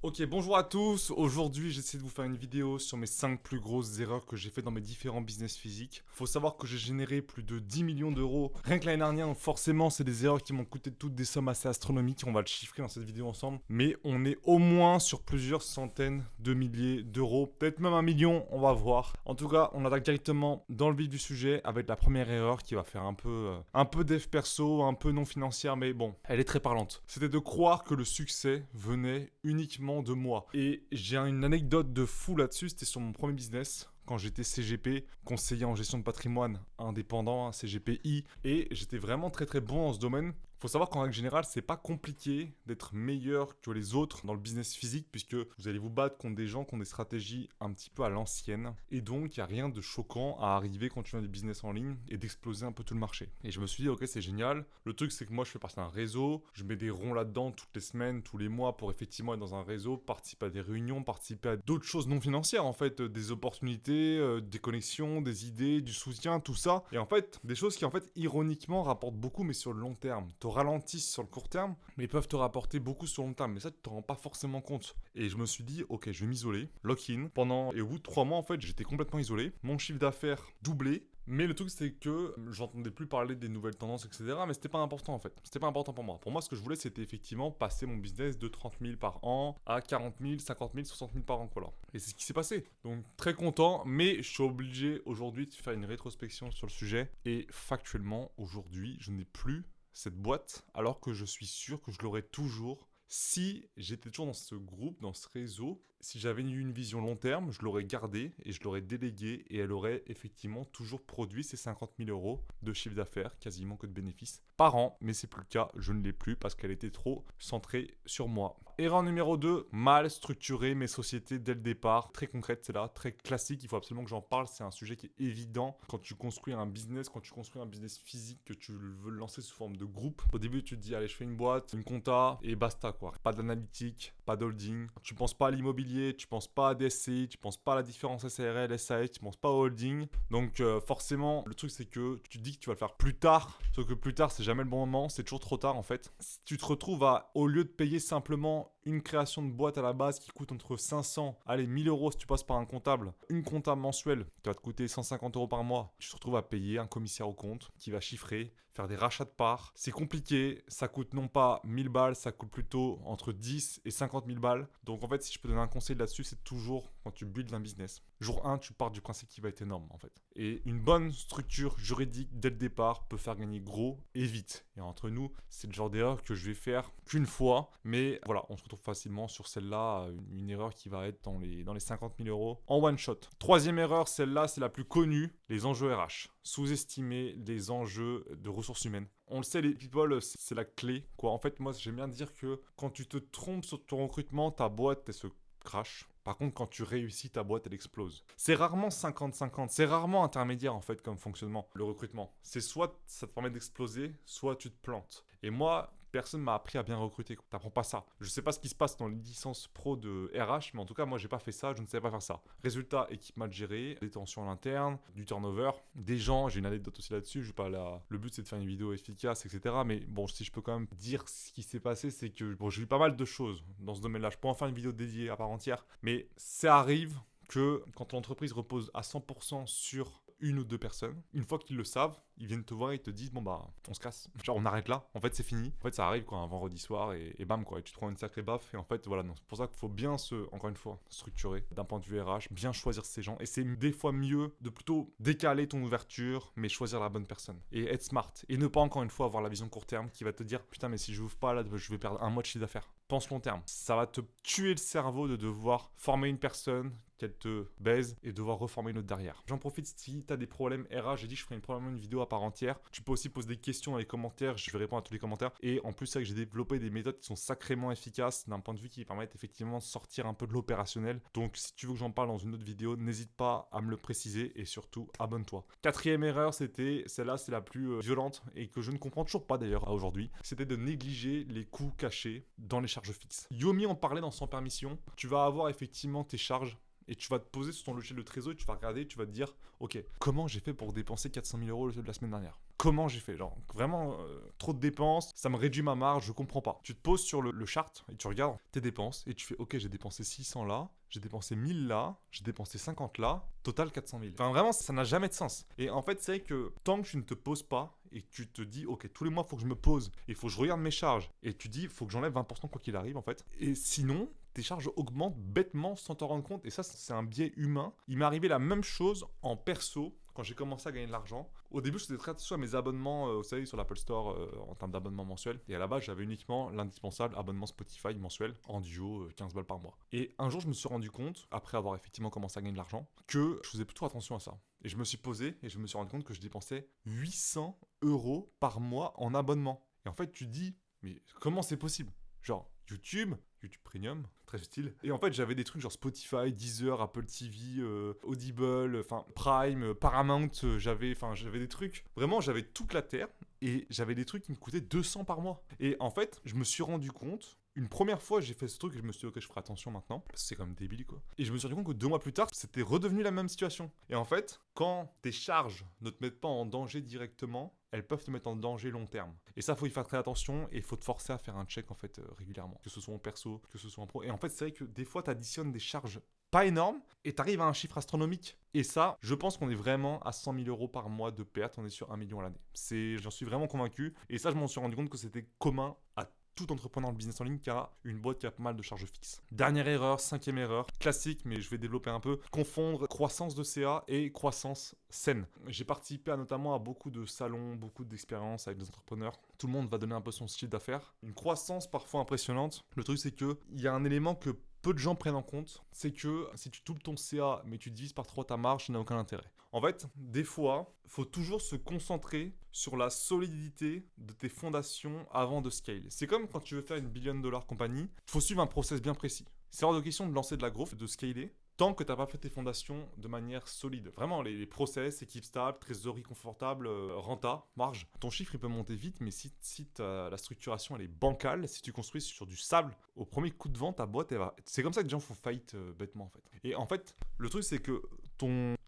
Ok, bonjour à tous. Aujourd'hui, j'essaie de vous faire une vidéo sur mes 5 plus grosses erreurs que j'ai fait dans mes différents business physiques. Faut savoir que j'ai généré plus de 10 millions d'euros rien que l'année dernière. Donc forcément, c'est des erreurs qui m'ont coûté toutes des sommes assez astronomiques. On va le chiffrer dans cette vidéo ensemble. Mais on est au moins sur plusieurs centaines de milliers d'euros. Peut-être même 1 million, on va voir. En tout cas, on attaque directement dans le vif du sujet avec la première erreur qui va faire un peu dev perso, un peu non financière, mais bon, elle est très parlante. C'était de croire que le succès venait uniquement de moi. Et j'ai une anecdote de fou là-dessus, c'était sur mon premier business. Quand j'étais CGP, conseiller en gestion de patrimoine indépendant, CGPI, et j'étais vraiment très très bon dans ce domaine. Faut savoir qu'en règle générale, c'est pas compliqué d'être meilleur que les autres dans le business physique, puisque vous allez vous battre contre des gens qui ont des stratégies un petit peu à l'ancienne. Et donc, il n'y a rien de choquant à arriver quand tu as des business en ligne et d'exploser un peu tout le marché. Et je me suis dit, ok, c'est génial. Le truc, c'est que moi, je fais partie d'un réseau. Je mets des ronds là-dedans toutes les semaines, tous les mois pour effectivement être dans un réseau, participer à des réunions, participer à d'autres choses non financières, en fait, des opportunités, des connexions, des idées, du soutien, tout ça. Et en fait, des choses qui, en fait, ironiquement, rapportent beaucoup, mais sur le long terme. Te ralentissent sur le court terme, mais peuvent te rapporter beaucoup sur le long terme. Mais ça, tu te rends pas forcément compte. Et je me suis dit, ok, je vais m'isoler, lock-in. Et au bout de 3 mois, en fait, j'étais complètement isolé. Mon chiffre d'affaires doublé. Mais le truc, c'est que j'entendais plus parler des nouvelles tendances, etc. Mais c'était pas important en fait. C'était pas important pour moi. Pour moi, ce que je voulais, c'était effectivement passer mon business de 30 000 par an à 40 000, 50 000, 60 000 par an, voilà. Et c'est ce qui s'est passé. Donc, très content, mais je suis obligé aujourd'hui de faire une rétrospection sur le sujet. Et factuellement, aujourd'hui, je n'ai plus cette boîte, alors que je suis sûr que je l'aurais toujours si j'étais toujours dans ce groupe, dans ce réseau. Si j'avais eu une vision long terme, je l'aurais gardée et je l'aurais déléguée et elle aurait effectivement toujours produit ces 50 000 euros de chiffre d'affaires, quasiment que de bénéfices par an. Mais c'est plus le cas, je ne l'ai plus parce qu'elle était trop centrée sur moi. Erreur numéro 2, mal structurer mes sociétés dès le départ. Très concrète, c'est là, très classique, il faut absolument que j'en parle. C'est un sujet qui est évident quand tu construis un business, quand tu construis un business physique, que tu veux le lancer sous forme de groupe. Au début, tu te dis, allez, je fais une boîte, une compta et basta quoi. Pas d'analytique, pas d'holding. Tu penses pas à l'immobilier, tu penses pas à des SCI, tu penses pas à la différence SARL, SAS, tu penses pas au holding. Donc forcément, le truc c'est que tu te dis que tu vas le faire plus tard, sauf que plus tard c'est jamais le bon moment, c'est toujours trop tard en fait. Si tu te retrouves à, au lieu de payer simplement une création de boîte à la base qui coûte entre 500, allez 1000 euros si tu passes par un comptable, une comptable mensuelle qui va te coûter 150 euros par mois, tu te retrouves à payer un commissaire au compte qui va chiffrer, faire des rachats de parts. C'est compliqué, ça coûte non pas 1000 balles, ça coûte plutôt entre 10 et 50 000 balles. Donc en fait, si je peux donner un conseil là-dessus, c'est toujours quand tu builds un business. Jour 1, tu pars du principe qui va être énorme en fait. Et une bonne structure juridique dès le départ peut faire gagner gros et vite. Et entre nous, c'est le genre d'erreur que je vais faire qu'une fois. Mais voilà, on se retrouve facilement sur celle-là, une erreur qui va être dans les 50 000 euros en one shot. Troisième erreur, celle-là, c'est la plus connue, les enjeux RH. Sous-estimer les enjeux de ressources humaines. On le sait, les people, c'est la clé, quoi. En fait, moi, j'aime bien dire que quand tu te trompes sur ton recrutement, ta boîte, elle se crash. Par contre, quand tu réussis, ta boîte, elle explose. C'est rarement 50-50. C'est rarement intermédiaire, en fait, comme fonctionnement, le recrutement. C'est soit ça te permet d'exploser, soit tu te plantes. Et moi, personne m'a appris à bien recruter. T'apprends pas ça. Je sais pas ce qui se passe dans les licences pro de RH, mais en tout cas, moi, j'ai pas fait ça. Je ne savais pas faire ça. Résultat, équipe mal gérée, des tensions à l'interne, du turnover, des gens. J'ai une anecdote aussi là-dessus. Je vais pas là. Le but, c'est de faire une vidéo efficace, etc. Mais bon, si je peux quand même dire ce qui s'est passé, c'est que bon, j'ai eu pas mal de choses dans ce domaine-là. Je peux en faire une vidéo dédiée à part entière, mais ça arrive que quand l'entreprise repose à 100% sur une ou deux personnes, une fois qu'ils le savent, ils viennent te voir et te disent bon bah on se casse, genre on arrête là, en fait c'est fini. En fait ça arrive quoi un vendredi soir et bam quoi, et tu te prends une sacrée baffe et en fait voilà, c'est pour ça qu'il faut bien encore une fois, structurer d'un point de vue RH, bien choisir ses gens et c'est des fois mieux de plutôt décaler ton ouverture mais choisir la bonne personne et être smart et ne pas encore une fois avoir la vision court terme qui va te dire putain mais si je ouvre pas là je vais perdre un mois de chiffre d'affaires. Pense long terme, ça va te tuer le cerveau de devoir former une personne qu'elle te baise et devoir reformer une autre derrière. J'en profite si tu as des problèmes RH, j'ai dit que je ferai probablement une vidéo à part entière. Tu peux aussi poser des questions dans les commentaires, je vais répondre à tous les commentaires. Et en plus, c'est vrai que j'ai développé des méthodes qui sont sacrément efficaces d'un point de vue qui permettent effectivement de sortir un peu de l'opérationnel. Donc si tu veux que j'en parle dans une autre vidéo, n'hésite pas à me le préciser et surtout abonne-toi. Quatrième erreur, c'était celle-là, c'est la plus violente et que je ne comprends toujours pas d'ailleurs à aujourd'hui. C'était de négliger les coûts cachés dans les charges fixes. Yomi en parlait dans Sans Permission. Tu vas avoir effectivement tes charges et tu vas te poser sur ton logiciel de trésor et tu vas regarder, tu vas te dire, ok, comment j'ai fait pour dépenser 400 000 euros la semaine dernière? Comment j'ai fait? Genre, vraiment, trop de dépenses, ça me réduit ma marge, je comprends pas. Tu te poses sur le chart et tu regardes tes dépenses et tu fais, ok, j'ai dépensé 600 là, j'ai dépensé 1000 là, j'ai dépensé 50 là, total 400 000. Enfin, vraiment, ça n'a jamais de sens. Et en fait, c'est que tant que tu ne te poses pas et que tu te dis, ok, tous les mois, il faut que je me pose, il faut que je regarde mes charges, et tu dis, il faut que j'enlève 20% quoi qu'il arrive, en fait. Et sinon, tes charges augmentent bêtement sans t'en rendre compte. Et ça, c'est un biais humain. Il m'est arrivé la même chose en perso quand j'ai commencé à gagner de l'argent. Au début, je faisais très attention à mes abonnements, vous savez, sur l'Apple Store en termes d'abonnement mensuel. Et à la base, j'avais uniquement l'indispensable abonnement Spotify mensuel en duo, 15 balles par mois. Et un jour, je me suis rendu compte, après avoir effectivement commencé à gagner de l'argent, que je faisais plus trop attention à ça. Et je me suis posé et je me suis rendu compte que je dépensais 800 euros par mois en abonnement. Et en fait, tu te dis, mais comment c'est possible? Genre, YouTube Premium, très utile. Et en fait, j'avais des trucs genre Spotify, Deezer, Apple TV, Audible, enfin Prime, Paramount, j'avais des trucs. Vraiment, j'avais toute la terre et j'avais des trucs qui me coûtaient 200 par mois. Et en fait, je me suis rendu compte. Une première fois, j'ai fait ce truc et je me suis dit, ok, je ferai attention maintenant, parce que c'est quand même débile, quoi. Et je me suis rendu compte que 2 mois plus tard, c'était redevenu la même situation. Et en fait, quand tes charges ne te mettent pas en danger directement, elles peuvent te mettre en danger long terme. Et ça, faut y faire très attention et il faut te forcer à faire un check, en fait, régulièrement. Que ce soit en perso, que ce soit en pro. Et en fait, c'est vrai que des fois, tu additionnes des charges pas énormes et tu arrives à un chiffre astronomique. Et ça, je pense qu'on est vraiment à 100 000 euros par mois de perte. On est sur 1 million à l'année. J'en suis vraiment convaincu. Et ça, je m'en suis rendu compte que c'était commun à tout entrepreneur de business en ligne qui a une boîte qui a pas mal de charges fixes. Dernière erreur, 5e erreur, classique, mais je vais développer un peu, confondre croissance de CA et croissance saine. J'ai participé notamment à beaucoup de salons, beaucoup d'expériences avec des entrepreneurs. Tout le monde va donner un peu son chiffre d'affaires. Une croissance parfois impressionnante. Le truc, c'est qu'il y a un élément que peu de gens prennent en compte, c'est que si tu doubles ton CA mais tu divises par 3 ta marge, ça n'a aucun intérêt. En fait, des fois, il faut toujours se concentrer sur la solidité de tes fondations avant de scale. C'est comme quand tu veux faire une $1 billion compagnie, il faut suivre un process bien précis. C'est hors de question de lancer de la growth, de scaler, tant que tu n'as pas fait tes fondations de manière solide. Vraiment, les process, équipe stable, trésorerie confortable, renta, marge. Ton chiffre, il peut monter vite, mais si la structuration, elle est bancale, si tu construis sur du sable, au premier coup de vent, ta boîte, elle va... C'est comme ça que les gens font faillite bêtement, en fait. Et en fait, le truc, c'est que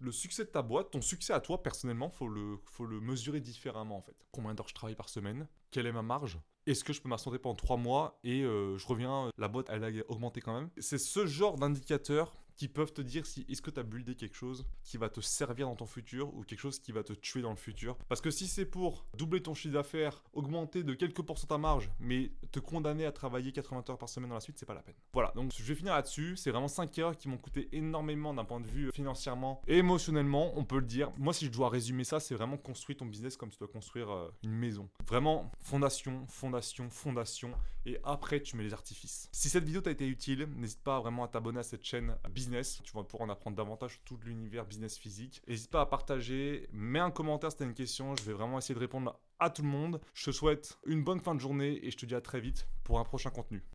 le succès de ta boîte, ton succès à toi, personnellement, faut le mesurer différemment, en fait. Combien d'heures je travaille par semaine? Quelle est ma marge? Est-ce que je peux m'absenter pendant 3 mois et je reviens, la boîte, elle a augmenté quand même? C'est ce genre d'indicateurs qui peuvent te dire si est-ce que tu as buildé quelque chose qui va te servir dans ton futur ou quelque chose qui va te tuer dans le futur. Parce que si c'est pour doubler ton chiffre d'affaires, augmenter de quelques pourcents ta marge, mais te condamner à travailler 80 heures par semaine dans la suite, c'est pas la peine. Voilà, donc je vais finir là-dessus. C'est vraiment 5 erreurs qui m'ont coûté énormément d'un point de vue financièrement et émotionnellement, on peut le dire. Moi, si je dois résumer ça, c'est vraiment construire ton business comme tu dois construire une maison. Vraiment, fondation, fondation, fondation, et après, tu mets les artifices. Si cette vidéo t'a été utile, n'hésite pas vraiment à t'abonner à cette chaîne business. Tu vas pouvoir en apprendre davantage sur tout l'univers business physique. N'hésite pas à partager, mets un commentaire si tu as une question. Je vais vraiment essayer de répondre à tout le monde. Je te souhaite une bonne fin de journée et je te dis à très vite pour un prochain contenu.